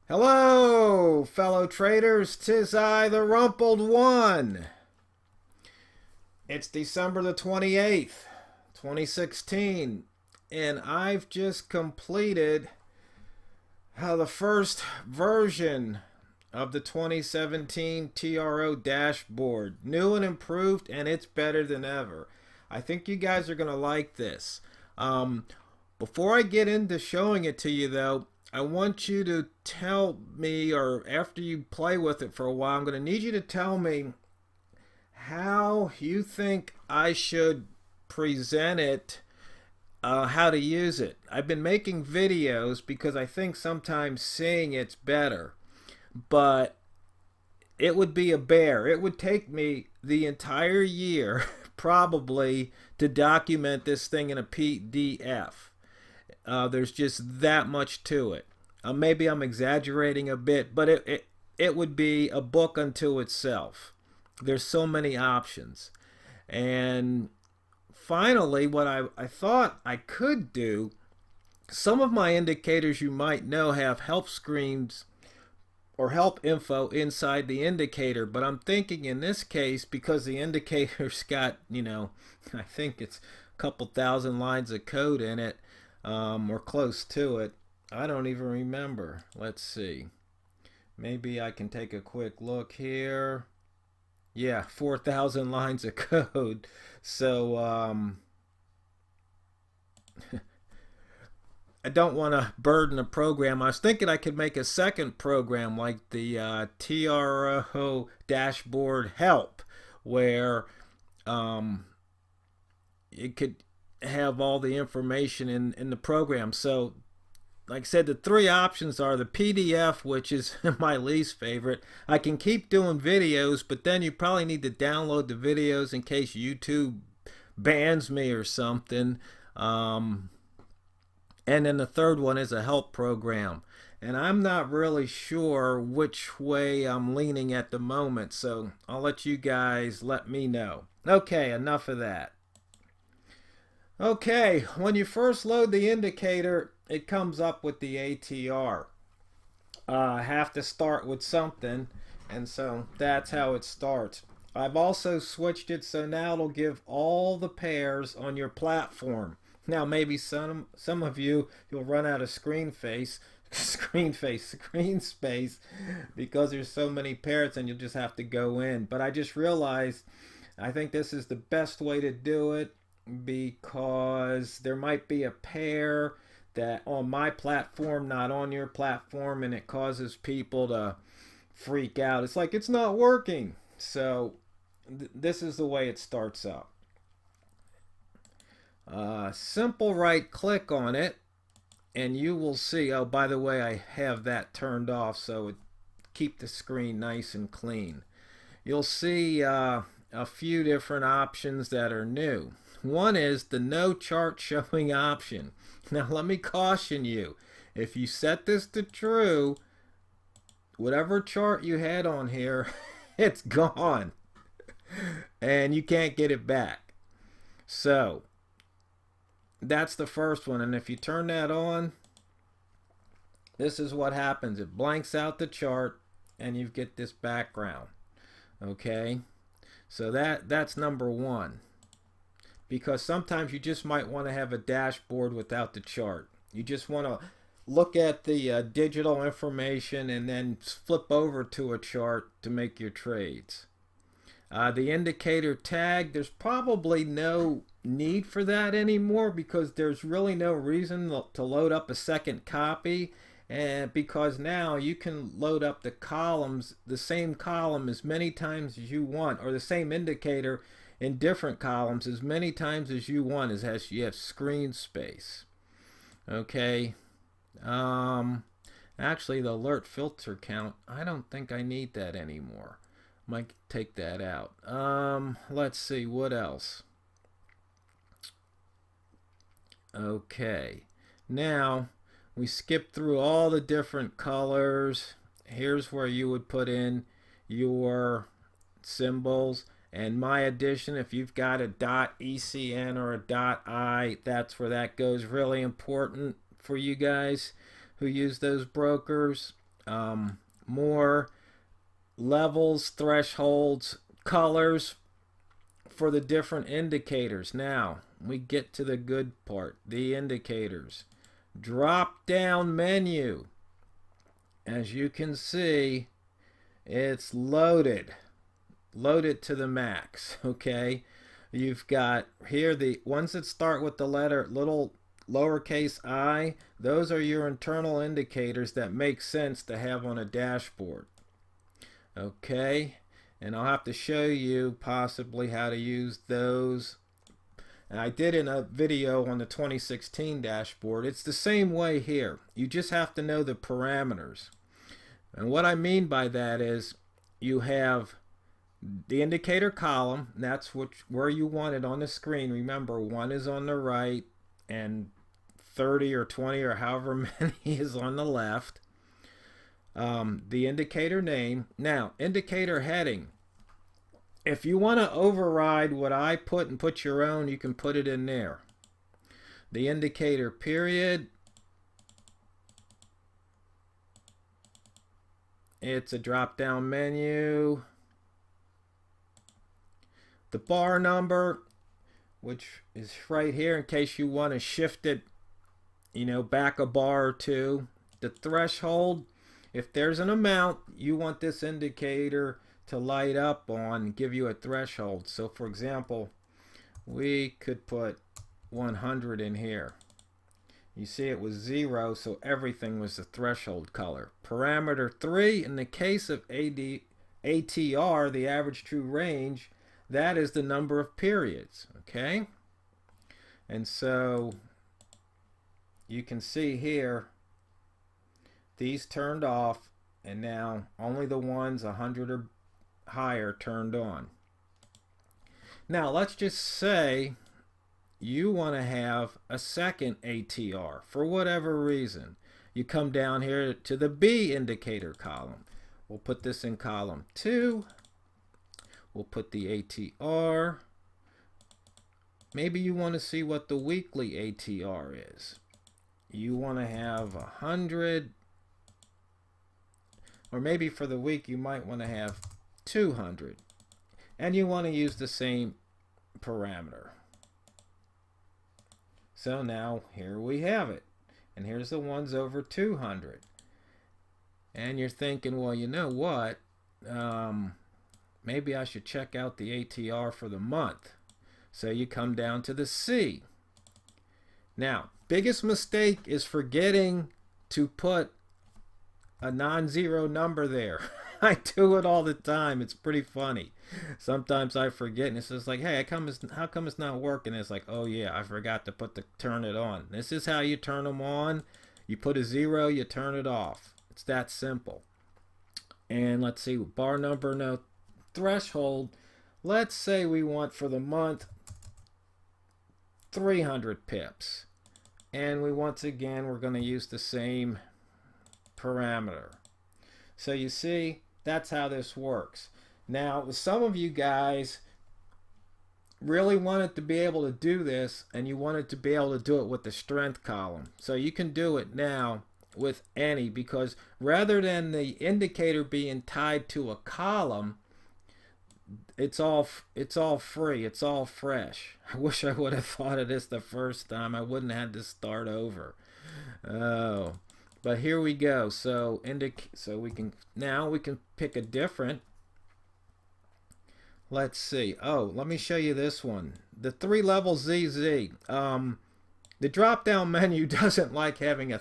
Hello, fellow traders. 'Tis I, the Rumpled One. It's December the 28th, 2016, and I've just completed the first version of the 2017 TRO Dashboard. New and improved, and it's better than ever. I think you guys are going to like this. Before I get into showing it to you, though, I want you to tell me, or after you play with it for a while, I'm going to need you to tell me how you think I should present it, how to use it. I've been making videos because I think sometimes seeing it's better, but it would be a bear. It would take me the entire year probably to document this thing in a PDF. There's just that much to it. Maybe I'm exaggerating a bit, but it would be a book unto itself. There's so many options. And finally, what I thought I could do, some of my indicators you might know have help screens or help info inside the indicator, but I'm thinking in this case, because the indicator's got, I think it's a couple thousand lines of code in it, or close to it. I don't even remember. Let's see. Maybe I can take a quick look here. Yeah, 4,000 lines of code. So I don't want to burden a program. I was thinking I could make a second program like the TRO Dashboard Help, where it could have all the information in the program. So like I said, the three options are the PDF, which is my least favorite. I can keep doing videos, but then you probably need to download the videos in case YouTube bans me or something. And then the third one is a help program. And I'm not really sure which way I'm leaning at the moment, so I'll let you guys let me know. Okay, enough of that. Okay, when you first load the indicator, it comes up with the ATR. I have to start with something, and so that's how it starts. I've also switched it so now it'll give all the pairs on your platform. Now maybe some of you'll run out of screen space because there's so many pairs and you'll just have to go in. But I just realized I think this is the best way to do it, because there might be a pair that on my platform, not on your platform, and it causes people to freak out. It's like it's not working. So this is the way it starts up. Simple right click on it and you will see, oh, by the way, I have that turned off so it keep the screen nice and clean. You'll see a few different options that are new. One is the no chart showing option. Now let me caution you, if you set this to true, whatever chart you had on here, it's gone and you can't get it back. So that's the first one, and if you turn that on, this is what happens. It blanks out the chart and you get this background. Okay, so that's number one, because sometimes you just might want to have a dashboard without the chart. You just want to look at the digital information and then flip over to a chart to make your trades. The indicator tag, there's probably no need for that anymore because there's really no reason to load up a second copy, and because now you can load up the columns, the same column as many times as you want, or the same indicator in different columns as many times as you want, as you have screen space. Okay. Actually, the alert filter count, I don't think I need that anymore. Might take that out. Let's see, what else? Okay, now we skip through all the different colors. Here's where you would put in your symbols. And my addition, if you've got a .ecn or a .I, that's where that goes. Really important for you guys who use those brokers. more levels, thresholds, colors for the different indicators. Now we get to the good part, the indicators. Drop down menu. As you can see, it's loaded to the max. Okay, you've got here the ones that start with the letter little lowercase I. Those are your internal indicators that make sense to have on a dashboard. Okay, and I'll have to show you possibly how to use those. And I did in a video on the 2016 dashboard. It's the same way here. You just have to know the parameters. And what I mean by that is you have the indicator column. That's where you want it on the screen. Remember, 1 is on the right and 30 or 20 or however many is on the left. The indicator name. Now, indicator heading. If you want to override what I put and put your own, you can put it in there. The indicator period. It's a drop-down menu. The bar number, which is right here in case you want to shift it, back a bar or two. The threshold. If there's an amount you want this indicator to light up on, give you a threshold. So for example, we could put 100 in here. You see it was 0, so everything was the threshold color. Parameter 3, in the case of ATR, the average true range, that is the number of periods. Okay? And so you can see here, these turned off, and now only the ones 100 or higher turned on. Now let's just say you want to have a second ATR for whatever reason. You come down here to the B indicator column. We'll put this in column 2. We'll put the ATR. Maybe you want to see what the weekly ATR is. You want to have 100. Or maybe for the week you might want to have 200. And you want to use the same parameter. So now here we have it. And here's the ones over 200. And you're thinking, well, you know what? Maybe I should check out the ATR for the month. So you come down to the C. Now, biggest mistake is forgetting to put a non-zero number there. I do it all the time. It's pretty funny. Sometimes I forget, and it's just like, hey, how come it's not working? It's like, oh yeah, I forgot to turn it on. This is how you turn them on. You put a 0, you turn it off. It's that simple. And let's see, bar number, no threshold. Let's say we want for the month 300 pips. And once again, we're going to use the same parameter. So you see, that's how this works. Now, some of you guys really wanted to be able to do this, and you wanted to be able to do it with the strength column. So you can do it now with any, because rather than the indicator being tied to a column, it's all free, it's all fresh. I wish I would have thought of this the first time. I wouldn't have had to start over. Oh, but here we go. So we can pick a different. Let's see. Oh, let me show you this one. The 3-level ZZ. The drop-down menu doesn't like having a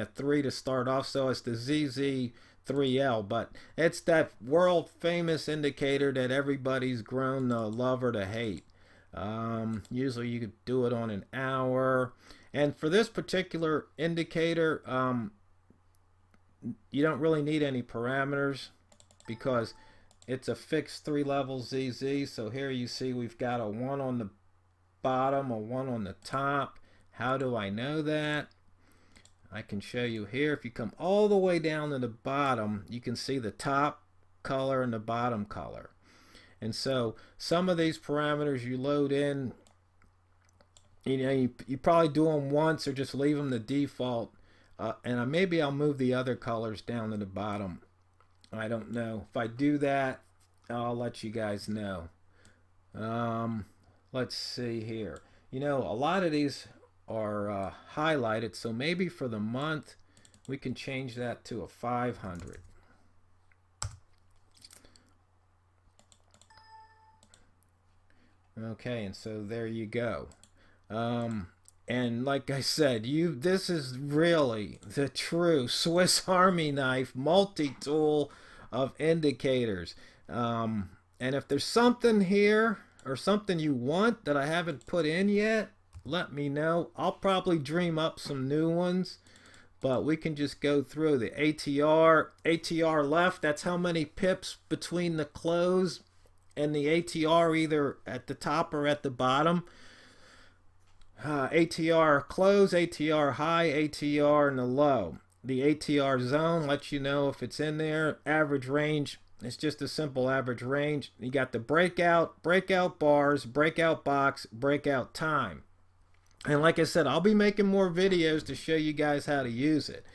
3 to start off, so it's the ZZ3L. But it's that world-famous indicator that everybody's grown to love or to hate. Usually you could do it on an hour. And for this particular indicator, you don't really need any parameters because it's a fixed 3-level ZZ. So here you see we've got a 1 on the bottom, a 1 on the top. How do I know that? I can show you here. If you come all the way down to the bottom, you can see the top color and the bottom color. And so some of these parameters you load in, you probably do them once or just leave them the default. and maybe I'll move the other colors down to the bottom. I don't know. If I do that, I'll let you guys know. Let's see here. You know, a lot of these are highlighted, so maybe for the month we can change that to a 500. Okay, and so there you go. And like I said, this is really the true Swiss Army knife multi-tool of indicators. And if there's something here or something you want that I haven't put in yet, let me know. I'll probably dream up some new ones, but we can just go through the ATR left. That's how many pips between the close and the ATR, either at the top or at the bottom. ATR close, ATR high, ATR in the low. The ATR zone lets you know if it's in there. Average range, it's just a simple average range. You got the breakout bars, breakout box, breakout time. And like I said, I'll be making more videos to show you guys how to use it.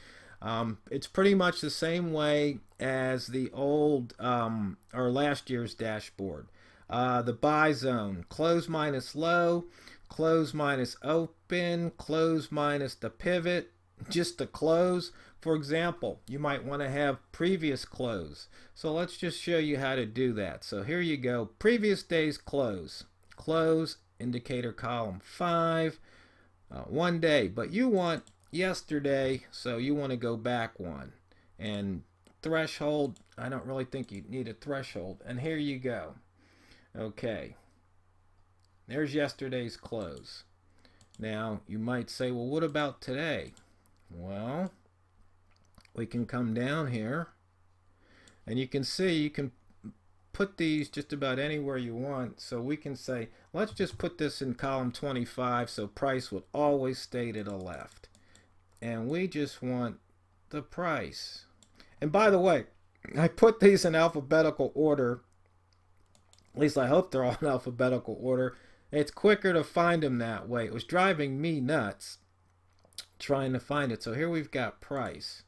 It's pretty much the same way as the old or last year's dashboard. The buy zone, close minus low, close minus open, close minus the pivot, just the close. For example, you might want to have previous close. So let's just show you how to do that. So here you go, previous day's close. Close, indicator column 5, 1 day. But you want yesterday, so you want to go back one. And threshold, I don't really think you need a threshold. And here you go. Okay. There's yesterday's close. Now, you might say, well, what about today? Well, we can come down here, and you can see you can put these just about anywhere you want. So we can say, let's just put this in column 25 so price would always stay to the left. And we just want the price. And by the way, I put these in alphabetical order. At least I hope they're all in alphabetical order. It's quicker to find them that way. It was driving me nuts trying to find it. So here we've got price.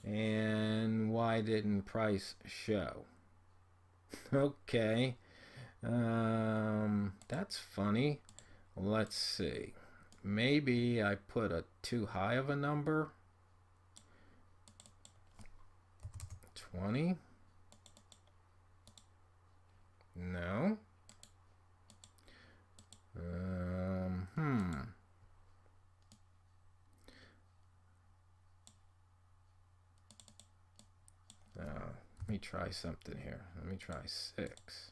And why didn't price show? Okay. That's funny. Let's see. Maybe I put a too high of a number. 20. No. Let me try something here. Let me try 6.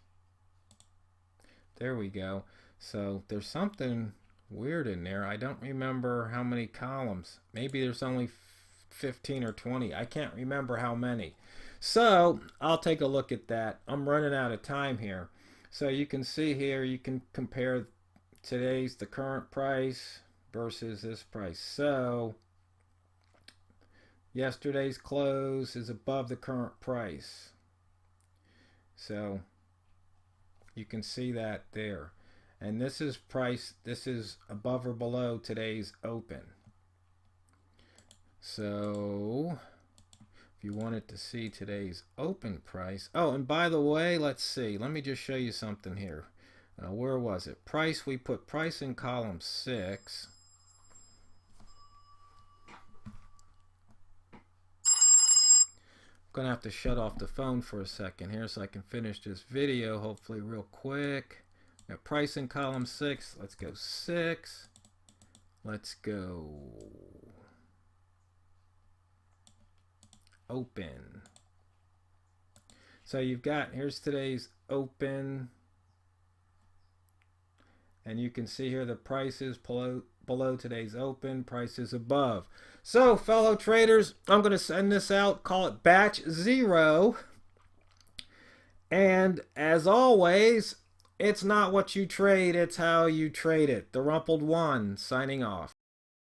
There we go. So there's something weird in there. I don't remember how many columns. Maybe there's only 15 or 20. I can't remember how many. So I'll take a look at that. I'm running out of time here. So you can see here, you can compare the current price versus this price. So yesterday's close is above the current price. So you can see that there. And this is price, this is above or below today's open. So if you wanted to see today's open price. Oh, and by the way, let's see. Let me just show you something here. Where was it? Price, we put price in column 6. I'm going to have to shut off the phone for a second here so I can finish this video, hopefully real quick. Got price in column 6. Let's go 6. Let's go open. So you've got, here's today's open, and you can see here the price is below today's open, price is above. So fellow traders, I'm going to send this out, call it batch 0, and as always, it's not what you trade, it's how you trade it. TheRumpledOne signing off.